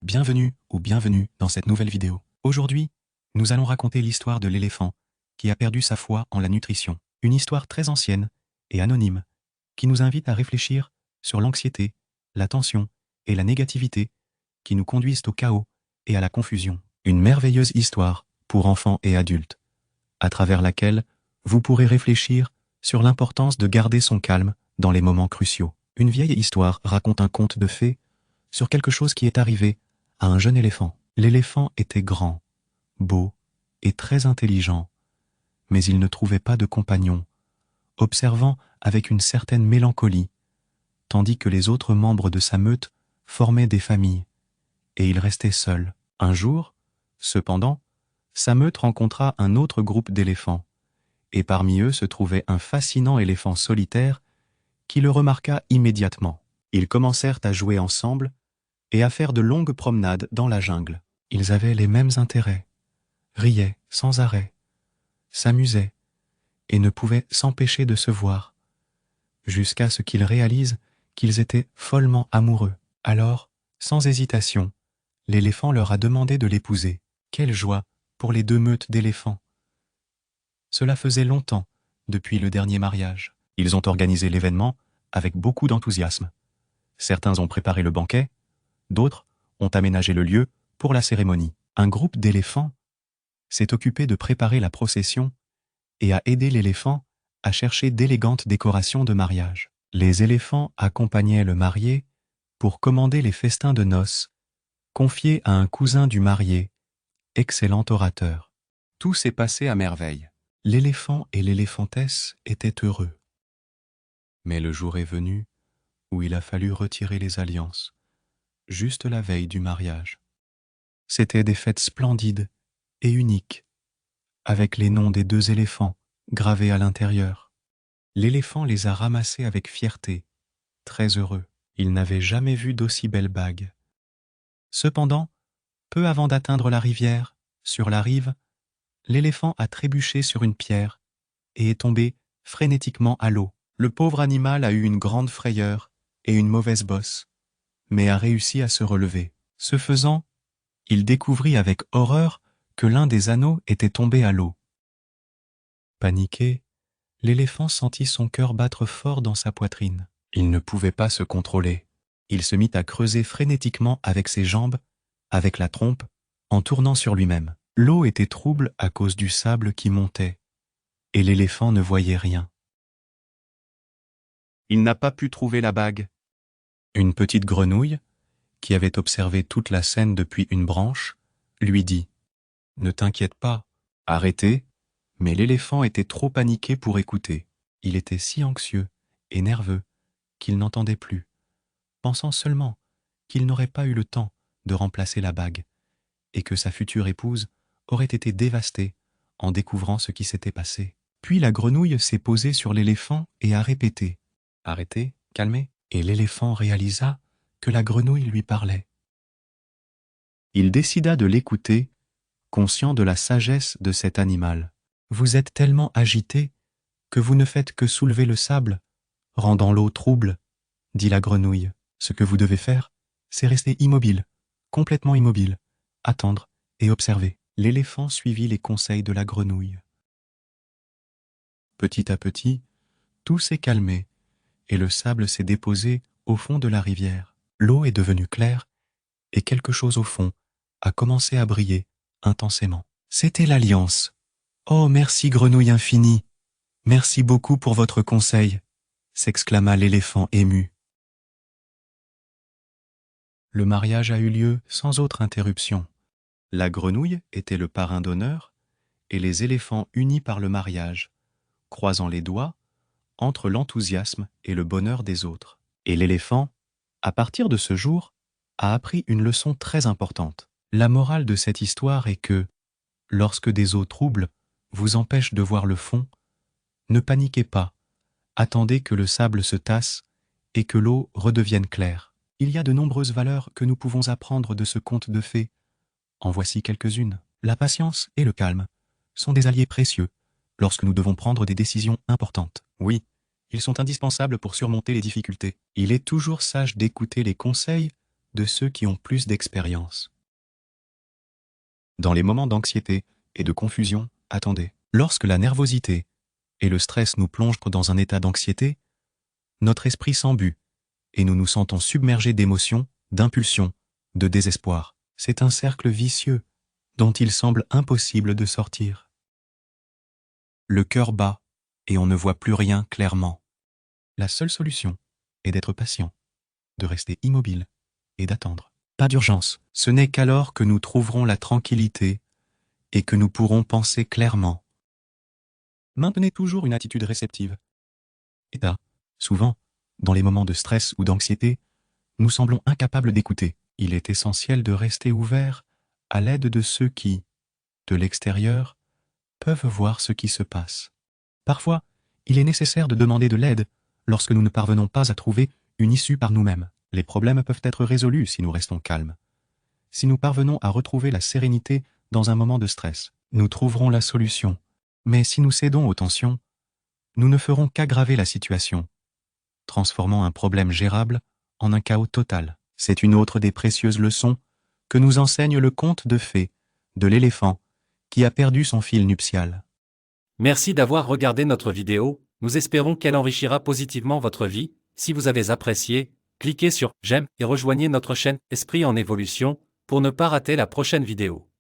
Bienvenue ou bienvenue dans cette nouvelle vidéo. Aujourd'hui, nous allons raconter l'histoire de l'éléphant qui a perdu sa foi en la nutrition. Une histoire très ancienne et anonyme qui nous invite à réfléchir sur l'anxiété, la tension et la négativité qui nous conduisent au chaos et à la confusion. Une merveilleuse histoire pour enfants et adultes, à travers laquelle vous pourrez réfléchir sur l'importance de garder son calme dans les moments cruciaux. Une vieille histoire raconte un conte de fées sur quelque chose qui est arrivé à un jeune éléphant. L'éléphant était grand, beau et très intelligent, mais il ne trouvait pas de compagnon, observant avec une certaine mélancolie, tandis que les autres membres de sa meute formaient des familles, et il restait seul. Un jour, cependant, sa meute rencontra un autre groupe d'éléphants, et parmi eux se trouvait un fascinant éléphant solitaire qui le remarqua immédiatement. Ils commencèrent à jouer ensemble et à faire de longues promenades dans la jungle. Ils avaient les mêmes intérêts, riaient sans arrêt, s'amusaient et ne pouvaient s'empêcher de se voir, jusqu'à ce qu'ils réalisent qu'ils étaient follement amoureux. Alors, sans hésitation, l'éléphant leur a demandé de l'épouser. Quelle joie pour les deux meutes d'éléphants! Cela faisait longtemps depuis le dernier mariage. Ils ont organisé l'événement avec beaucoup d'enthousiasme. Certains ont préparé le banquet, d'autres ont aménagé le lieu pour la cérémonie. Un groupe d'éléphants s'est occupé de préparer la procession et a aidé l'éléphant à chercher d'élégantes décorations de mariage. Les éléphants accompagnaient le marié pour commander les festins de noces, confiés à un cousin du marié, excellent orateur. Tout s'est passé à merveille. L'éléphant et l'éléphantesse étaient heureux. Mais le jour est venu où il a fallu retirer les alliances, juste la veille du mariage. C'étaient des fêtes splendides et uniques, avec les noms des deux éléphants gravés à l'intérieur. L'éléphant les a ramassés avec fierté, très heureux. Il n'avait jamais vu d'aussi belles bagues. Cependant, peu avant d'atteindre la rivière, sur la rive, l'éléphant a trébuché sur une pierre et est tombé frénétiquement à l'eau. Le pauvre animal a eu une grande frayeur et une mauvaise bosse, mais a réussi à se relever. Ce faisant, il découvrit avec horreur que l'un des anneaux était tombé à l'eau. Paniqué, l'éléphant sentit son cœur battre fort dans sa poitrine. Il ne pouvait pas se contrôler. Il se mit à creuser frénétiquement avec ses jambes, avec la trompe, en tournant sur lui-même. L'eau était trouble à cause du sable qui montait, et l'éléphant ne voyait rien. Il n'a pas pu trouver la bague. Une petite grenouille, qui avait observé toute la scène depuis une branche, lui dit « Ne t'inquiète pas, arrêtez !» Mais l'éléphant était trop paniqué pour écouter. Il était si anxieux et nerveux qu'il n'entendait plus, pensant seulement qu'il n'aurait pas eu le temps de remplacer la bague et que sa future épouse aurait été dévastée en découvrant ce qui s'était passé. Puis la grenouille s'est posée sur l'éléphant et a répété « Arrêtez, calmez !» Et l'éléphant réalisa que la grenouille lui parlait. Il décida de l'écouter, conscient de la sagesse de cet animal. « Vous êtes tellement agité que vous ne faites que soulever le sable, rendant l'eau trouble, » dit la grenouille. « Ce que vous devez faire, c'est rester immobile, complètement immobile, attendre et observer. » L'éléphant suivit les conseils de la grenouille. Petit à petit, tout s'est calmé et le sable s'est déposé au fond de la rivière. L'eau est devenue claire et quelque chose au fond a commencé à briller intensément. C'était l'alliance. « Oh, merci grenouille infinie, merci beaucoup pour votre conseil !» s'exclama l'éléphant ému. Le mariage a eu lieu sans autre interruption. La grenouille était le parrain d'honneur et les éléphants unis par le mariage, croisant les doigts entre l'enthousiasme et le bonheur des autres. Et l'éléphant, à partir de ce jour, a appris une leçon très importante. La morale de cette histoire est que, lorsque des eaux troubles vous empêchent de voir le fond, ne paniquez pas, attendez que le sable se tasse et que l'eau redevienne claire. Il y a de nombreuses valeurs que nous pouvons apprendre de ce conte de fées. En voici quelques-unes. La patience et le calme sont des alliés précieux lorsque nous devons prendre des décisions importantes. Oui, ils sont indispensables pour surmonter les difficultés. Il est toujours sage d'écouter les conseils de ceux qui ont plus d'expérience. Dans les moments d'anxiété et de confusion, attendez. Lorsque la nervosité et le stress nous plongent dans un état d'anxiété, notre esprit s'embue et nous nous sentons submergés d'émotions, d'impulsions, de désespoir. C'est un cercle vicieux dont il semble impossible de sortir. Le cœur bat et on ne voit plus rien clairement. La seule solution est d'être patient, de rester immobile et d'attendre. Pas d'urgence, ce n'est qu'alors que nous trouverons la tranquillité et que nous pourrons penser clairement. Maintenez toujours une attitude réceptive. Et là, souvent, dans les moments de stress ou d'anxiété, nous semblons incapables d'écouter. Il est essentiel de rester ouvert à l'aide de ceux qui, de l'extérieur, peuvent voir ce qui se passe. Parfois, il est nécessaire de demander de l'aide lorsque nous ne parvenons pas à trouver une issue par nous-mêmes. Les problèmes peuvent être résolus si nous restons calmes. Si nous parvenons à retrouver la sérénité dans un moment de stress, nous trouverons la solution. Mais si nous cédons aux tensions, nous ne ferons qu'aggraver la situation, transformant un problème gérable en un chaos total. C'est une autre des précieuses leçons que nous enseigne le conte de fées de l'éléphant qui a perdu son fil nuptial. Merci d'avoir regardé notre vidéo, nous espérons qu'elle enrichira positivement votre vie. Si vous avez apprécié, cliquez sur « J'aime » et rejoignez notre chaîne Esprit en évolution pour ne pas rater la prochaine vidéo.